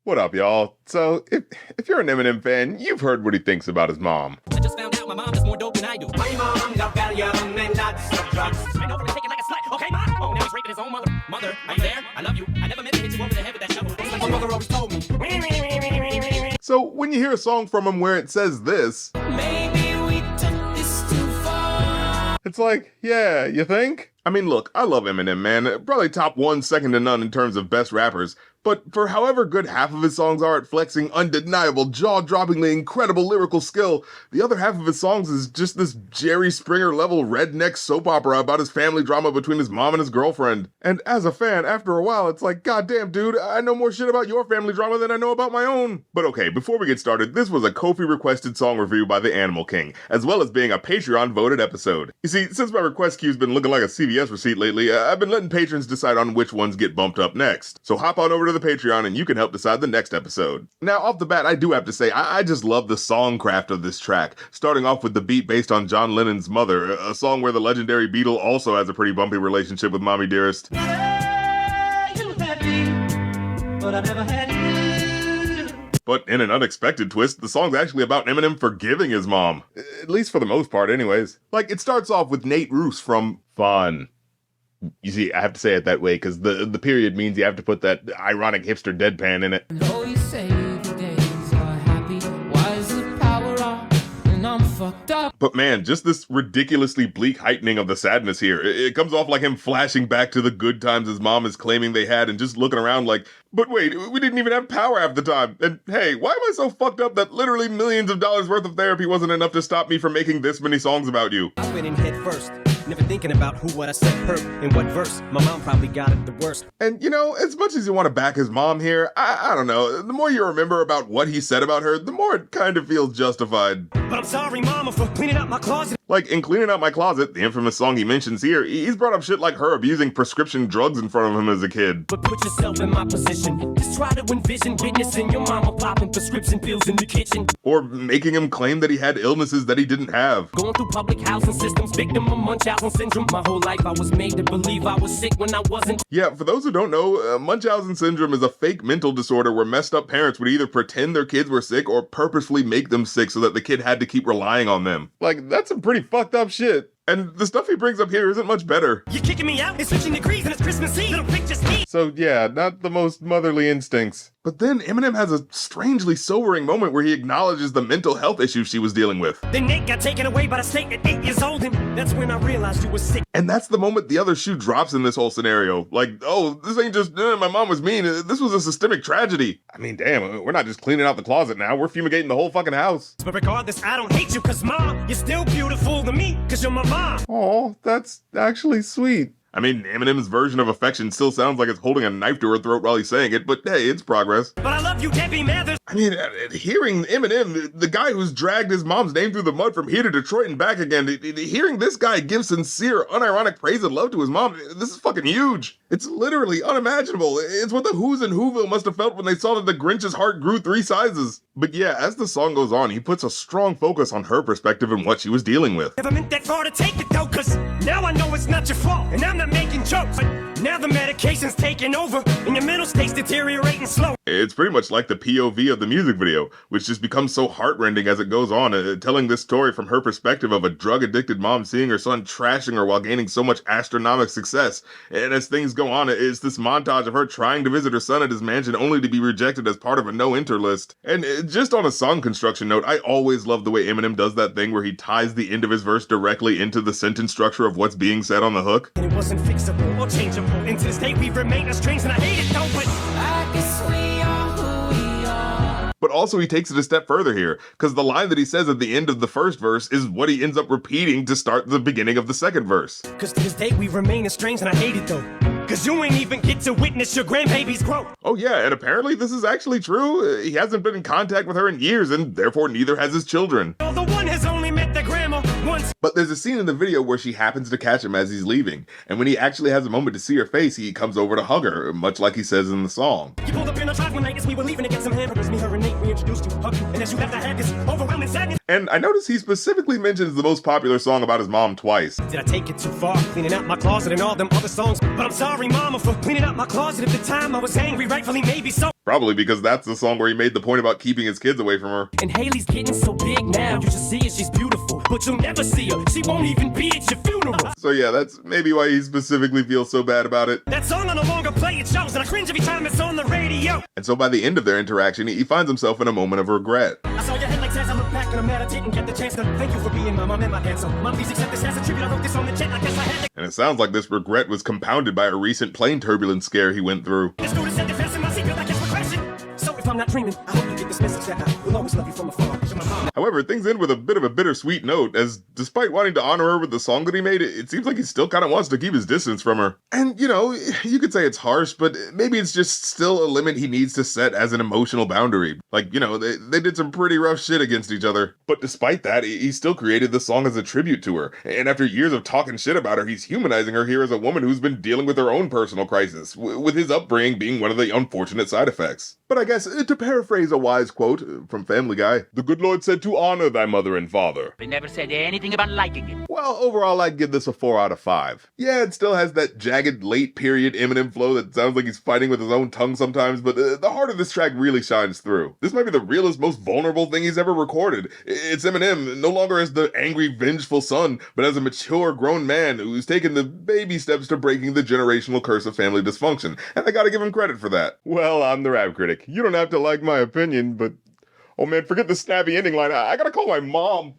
What up, y'all? So, if you're an Eminem fan, you've heard what he thinks about his mom. I just found out my mom is more dope than I do. My mom got Valium and lots of drugs. I know from taking like a slut. Okay, mom. Oh, now he's raping his own mother. Mother, are you there? I love you. I never meant to hit you over the head with that shovel. It's like my mother always told me. So, when you hear a song from him where it says this, Maybe we took this too far. it's like, yeah, you think? I mean, look, I love Eminem, man. Probably top one, second to none in terms of best rappers. But for however good half of his songs are at flexing undeniable, jaw-droppingly incredible lyrical skill, the other half of his songs is just this Jerry Springer-level redneck soap opera about his family drama between his mom and his girlfriend. And as a fan, after a while, it's like, goddamn, dude, I know more shit about your family drama than I know about my own. But okay, before we get started, this was a Ko-fi-requested song review by the Animal King, as well as being a Patreon-voted episode. You see, since my request queue's been looking like a CVS receipt lately, I've been letting patrons decide on which ones get bumped up next. So hop on over to the Patreon and you can help decide the next episode. Now, off the bat, I do have to say, I just love the songcraft of this track, starting off with the beat based on John Lennon's Mother, a song where the legendary Beatle also has a pretty bumpy relationship with Mommy Dearest. Yeah, you had me, but I never had you. But in an unexpected twist, the song's actually about Eminem forgiving his mom. At least for the most part, anyways. Like, it starts off with Nate Roos from Fun. You see, I have to say it that way because the period means you have to put that ironic hipster deadpan in it. Though you say the days are happy, why is the power off and I'm fucked up? But man, just this ridiculously bleak heightening of the sadness here. It comes off like him flashing back to the good times his mom is claiming they had and just looking around like, but wait, we didn't even have power half the time. And hey, why am I so fucked up that literally millions of dollars worth of therapy wasn't enough to stop me from making this many songs about you? I went in head first, never thinking about who, what I said hurt, in what verse. My mom probably got it the worst. And, you know, as much as you want to back his mom here, I don't know, the more you remember about what he said about her, the more it kind of feels justified. But I'm sorry, mama, for cleaning out my closet. Like, in Cleaning Out My Closet, the infamous song he mentions here, he's brought up shit like her abusing prescription drugs in front of him as a kid. But put yourself in my position. Just try to envision witnessing your mama popping prescription pills in the kitchen. Or making him claim that he had illnesses that he didn't have. Going through public housing systems, victim of Munchausen syndrome. My whole life I was made to believe I was sick when I wasn't. Yeah, for those who don't know, Munchausen syndrome is a fake mental disorder where messed up parents would either pretend their kids were sick or purposefully make them sick so that the kid had to keep relying on them. Like, that's some pretty fucked up shit. And the stuff he brings up here isn't much better. You kicking me out? It's switching degrees and it's Christmas Eve. Little pictures me. So yeah, not the most motherly instincts. But then Eminem has a strangely sobering moment where he acknowledges the mental health issues she was dealing with. Then Nate got taken away by the state at 8 years old, and that's when I realized you were sick. And that's the moment the other shoe drops in this whole scenario. Like, oh, this ain't just, my mom was mean. This was a systemic tragedy. I mean, damn, we're not just cleaning out the closet now. We're fumigating the whole fucking house. But regardless, I don't hate you, cause mom, you're still beautiful to me, cause you're my mom. Aw, that's actually sweet. I mean, Eminem's version of affection still sounds like it's holding a knife to her throat while he's saying it, but hey, it's progress. But I love you, Debbie Mathers. I mean, hearing Eminem, the guy who's dragged his mom's name through the mud from here to Detroit and back again, hearing this guy give sincere, unironic praise and love to his mom, this is fucking huge. It's literally unimaginable. It's what the Who's in Whoville must have felt when they saw that the Grinch's heart grew 3 sizes. But yeah, as the song goes on, he puts a strong focus on her perspective and what she was dealing with. Never meant that far to take it though, cause now I know it's not your fault, and I'm not making jokes. But now the medication's taking over, and your mental state's deteriorating slow. It's pretty much like the POV of the music video, which just becomes so heartrending as it goes on, telling this story from her perspective of a drug-addicted mom seeing her son trashing her while gaining so much astronomical success. And as things go on, it's this montage of her trying to visit her son at his mansion only to be rejected as part of a no-enter list. And just on a song construction note, I always love the way Eminem does that thing where he ties the end of his verse directly into the sentence structure of what's being said on the hook. And it wasn't fixable or changeable, and to this day we remain estranged, and I hate it though, but I guess we are who we are. But also he takes it a step further here, because the line that he says at the end of the first verse is what he ends up repeating to start the beginning of the second verse. cause to this day we remain estranged, and I hate it though, cause you ain't even get to witness your grandbaby's growth. Oh yeah, and apparently this is actually true. He hasn't been in contact with her in years, and therefore neither has his children. Although one has only met the grandma, one once. But there's a scene in the video where she happens to catch him as he's leaving, and when he actually has a moment to see her face, he comes over to hug her, much like he says in the song. You pulled up in a drive one night as we were leaving to get some hamburgers. Me, her, and Nate, we introduced you, hugged you, and as you left, I had this overwhelming sadness. And I notice he specifically mentions the most popular song about his mom twice. Did I take it too far, cleaning out my closet and all them other songs? But I'm sorry, mama, for cleaning out my closet at the time. I was angry, rightfully, maybe so. Probably because that's the song where he made the point about keeping his kids away from her. And Haley's getting so big now, you should see it, she's beautiful, but you'll never see her, she won't even be at your funeral. So yeah, that's maybe why he specifically feels so bad about it. That song I no longer play, it shows, and I cringe every time it's on the radio. And so by the end of their interaction, he finds himself in a moment of regret. I saw your headlights as I look back, and I'm mad I didn't get the chance to thank you for being my mom and my dad. So, mom, please accept this as a tribute. I wrote this on the jet, I guess I had to. And it sounds like this regret was compounded by a recent plane turbulence scare he went through. Let's go to set defense in my seatbelt, I guess we're crashing. So if I'm not dreaming, I hope you get this message that I will always love you from afar. You're my mom. However, things end with a bit of a bittersweet note, as despite wanting to honor her with the song that he made, it seems like he still kind of wants to keep his distance from her. And, you know, you could say it's harsh, but maybe it's just still a limit he needs to set as an emotional boundary. Like, you know, they did some pretty rough shit against each other. But despite that, he still created the song as a tribute to her. And after years of talking shit about her, he's humanizing her here as a woman who's been dealing with her own personal crisis, with his upbringing being one of the unfortunate side effects. But I guess, to paraphrase a wise quote from Family Guy, the good Lord said to honor thy mother and father. They never said anything about liking it. Well, overall, I'd give this a 4 out of 5. Yeah, it still has that jagged, late-period Eminem flow that sounds like he's fighting with his own tongue sometimes, but the heart of this track really shines through. This might be the realest, most vulnerable thing he's ever recorded. It's Eminem, no longer as the angry, vengeful son, but as a mature, grown man who's taken the baby steps to breaking the generational curse of family dysfunction, and I gotta give him credit for that. Well, I'm the rap critic. You don't have to like my opinion, but... oh man, forget the snappy ending line. I gotta call my mom.